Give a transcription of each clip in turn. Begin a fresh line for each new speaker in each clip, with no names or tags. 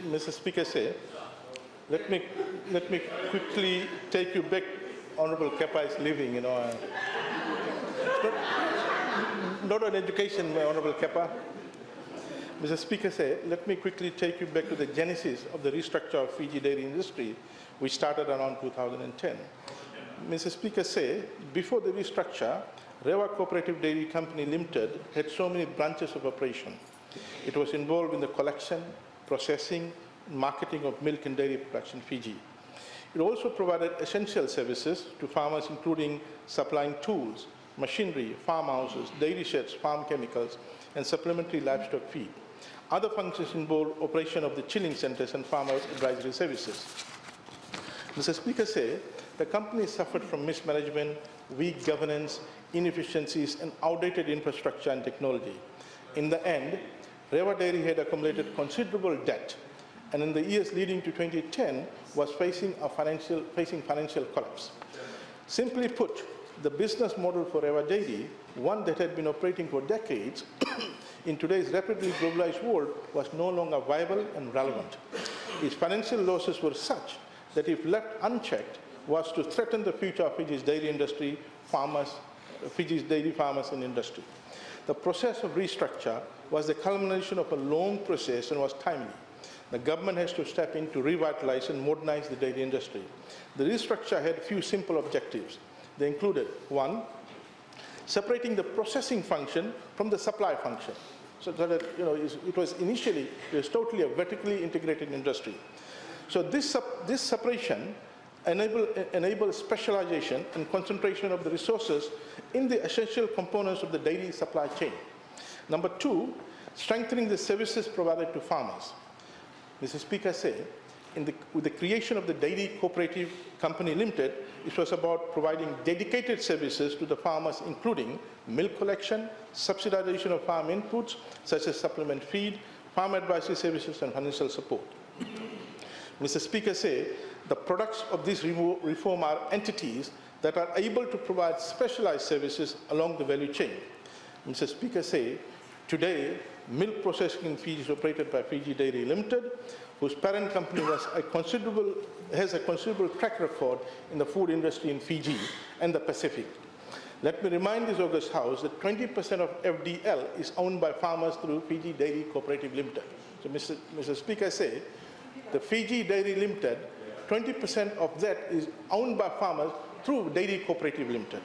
Mr. Speaker, let me quickly take you back. Honorable Kepa is leaving, not on education, my Honorable Kepa. Mr. Speaker, let me quickly take you back to the genesis of the restructure of Fiji dairy industry, which started around 2010. Mr. Speaker, before the restructure, Rewa Cooperative Dairy Company Limited had so many branches of operation. It was involved in the collection, processing, and marketing of milk and dairy products in Fiji. It also provided essential services to farmers, including supplying tools, machinery, farmhouses, dairy sheds, farm chemicals, and supplementary livestock feed. Other functions involved operation of the chilling centers and farmers advisory services. Mr. Speaker, the company suffered from mismanagement, weak governance, inefficiencies, and outdated infrastructure and technology. In the end, Rewa Dairy had accumulated considerable debt, and in the years leading to 2010 was facing financial collapse. Simply put, the business model for Rewa Dairy, one that had been operating for decades, in today's rapidly globalized world was no longer viable and relevant. Its financial losses were such that if left unchecked, was to threaten the future of Fiji's dairy industry, Fiji's dairy farmers and industry. The process of restructure was the culmination of a long process and was timely. The government has to step in to revitalize and modernize the dairy industry. The restructure had a few simple objectives. They included, one, separating the processing function from the supply function. So that it was totally a vertically integrated industry. So this separation enable specialization and concentration of the resources in the essential components of the dairy supply chain. Number two, strengthening the services provided to farmers. Mr. Speaker, with the creation of the Dairy Cooperative Company Limited, it was about providing dedicated services to the farmers, including milk collection, subsidization of farm inputs, such as supplement feed, farm advisory services, and financial support. Mr. Speaker, the products of this reform are entities that are able to provide specialized services along the value chain. Mr. Speaker, today, milk processing in Fiji is operated by Fiji Dairy Limited, whose parent company has a considerable track record in the food industry in Fiji and the Pacific. Let me remind this august House that 20% of FDL is owned by farmers through Fiji Dairy Cooperative Limited. So, Mr. Speaker, the Fiji Dairy Limited, 20% of that is owned by farmers through Dairy Cooperative Limited.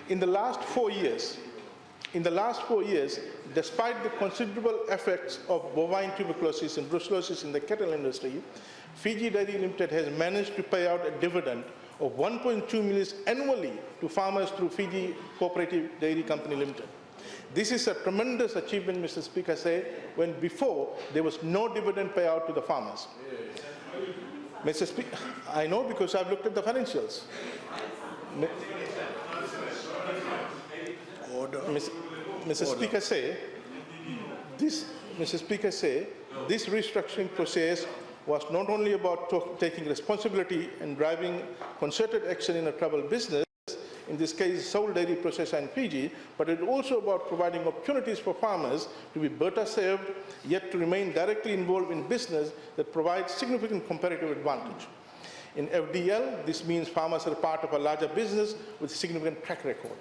In the last 4 years, despite the considerable effects of bovine tuberculosis and brucellosis in the cattle industry, Fiji Dairy Limited has managed to pay out a dividend of 1.2 million annually to farmers through Fiji Cooperative Dairy Company Limited. This is a tremendous achievement, Mr. Speaker, when before there was no dividend payout to the farmers. Mr. Speaker, I know because I've looked at the financials. Mr. Speaker, this restructuring process was not only about taking responsibility and driving concerted action in a troubled business, in this case sole dairy processor in Fiji, but it also about providing opportunities for farmers to be better served, yet to remain directly involved in business that provides significant comparative advantage. In FDL, this means farmers are part of a larger business with significant track record.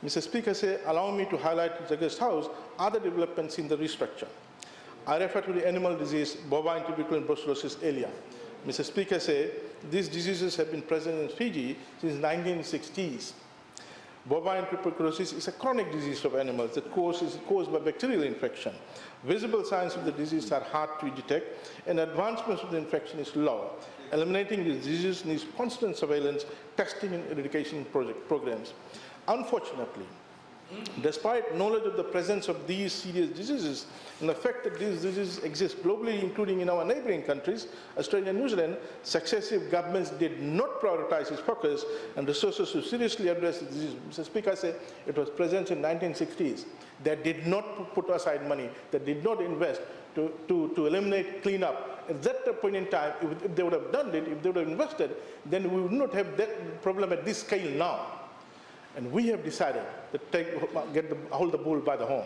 Mr. Speaker, allow me to highlight the August House other developments in the restructure. I refer to the animal disease, bovine tuberculosis and brucellosis earlier. Mr. Speaker, these diseases have been present in Fiji since 1960s. Bovine tuberculosis is a chronic disease of animals that is caused by bacterial infection. Visible signs of the disease are hard to detect, and advancement of the infection is low. Eliminating this disease needs constant surveillance, testing, and eradication programs. Unfortunately, despite knowledge of the presence of these serious diseases and the fact that these diseases exist globally, including in our neighboring countries, Australia and New Zealand, successive governments did not prioritize its focus and resources to seriously address the disease. Mr. Speaker, it was present in 1960s. They did not put aside money. They did not invest to eliminate, clean up. At that point in time, if they would have done it, if they would have invested, then we would not have that problem at this scale now. And we have decided to hold the bull by the horn.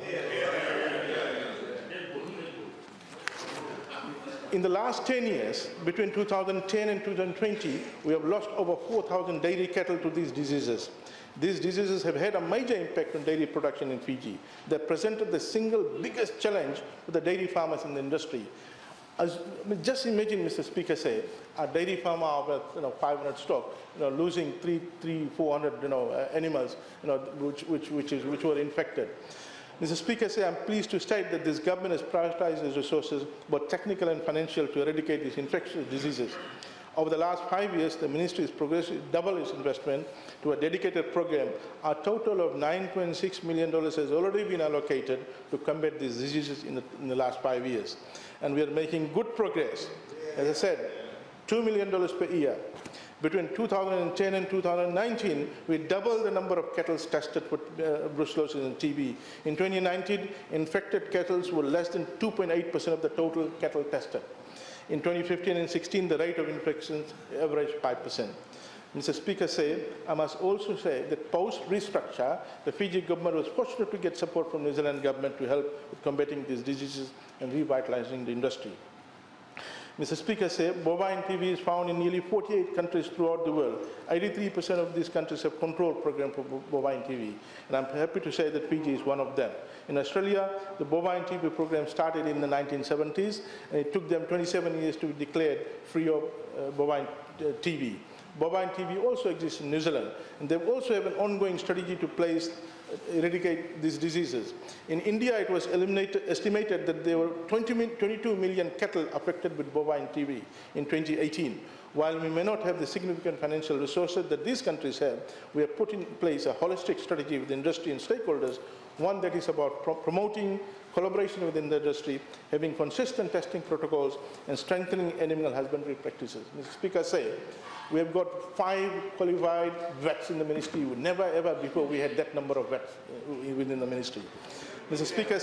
In the last 10 years, between 2010 and 2020, we have lost over 4,000 dairy cattle to these diseases. These diseases have had a major impact on dairy production in Fiji. They presented the single biggest challenge to the dairy farmers in the industry. Just imagine, Mr. Speaker, say a dairy farmer of 500 stock, losing 400 animals, which were infected. Mr. Speaker, I'm pleased to state that this government has prioritized its resources, both technical and financial, to eradicate these infectious diseases. Over the last 5 years, the ministry has progressively doubled its investment to a dedicated program. A total of $9.6 million has already been allocated to combat these diseases in the last 5 years. And we are making good progress. As I said, $2 million per year. Between 2010 and 2019, we doubled the number of cattle tested for brucellosis and TB. In 2019, infected cattle were less than 2.8% of the total cattle tested. In 2015 and 16, the rate of infections averaged 5%. Mr. Speaker, I must also say that post-restructure, the Fiji government was fortunate to get support from the New Zealand government to help with combating these diseases and revitalizing the industry. Mr. Speaker, bovine TB is found in nearly 48 countries throughout the world. 83% of these countries have control programs for bovine TB, and I'm happy to say that Fiji is one of them. In Australia, the bovine TB program started in the 1970s, and it took them 27 years to be declared free of bovine TB. Bovine TB also exists in New Zealand, and they also have an ongoing strategy to eradicate these diseases. In India, it was estimated that there were 22 million cattle affected with bovine TB in 2018. While we may not have the significant financial resources that these countries have, we have put in place a holistic strategy with industry and stakeholders, one that is about promoting collaboration within the industry, having consistent testing protocols, and strengthening animal husbandry practices. Mr. Speaker, we have got 5 qualified vets in the ministry. Never ever before we had that number of vets within the ministry. Mr. Speaker,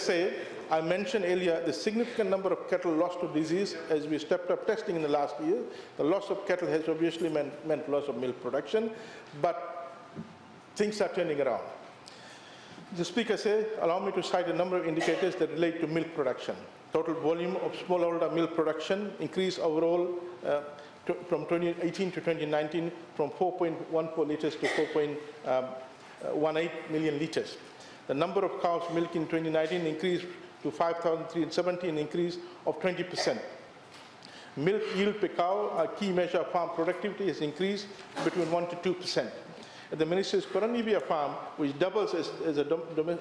I mentioned earlier the significant number of cattle lost to disease as we stepped up testing in the last year. The loss of cattle has obviously meant loss of milk production, but things are turning around. The Speaker allow me to cite a number of indicators that relate to milk production. Total volume of smallholder milk production increased overall from 2018 to 2019 from 4.14 litres to 4.18 million litres. The number of cows milked in 2019 increased to 5,370, an increase of 20%. Milk yield per cow, a key measure of farm productivity, has increased between 1 to 2%. At the Minister's Koranibia farm, which doubles as a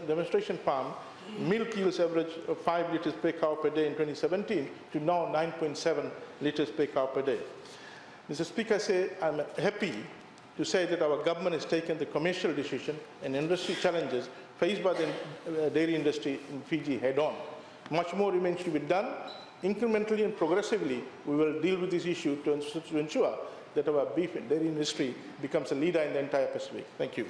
demonstration farm, milk yields average of 5 litres per cow per day in 2017 to now 9.7 litres per cow per day. Mr. Speaker, I'm happy to say that our government has taken the commercial decision and industry challenges faced by the dairy industry in Fiji head on. Much more remains to be done. Incrementally and progressively, we will deal with this issue to ensure that our beef and dairy industry becomes a leader in the entire Pacific. Thank you.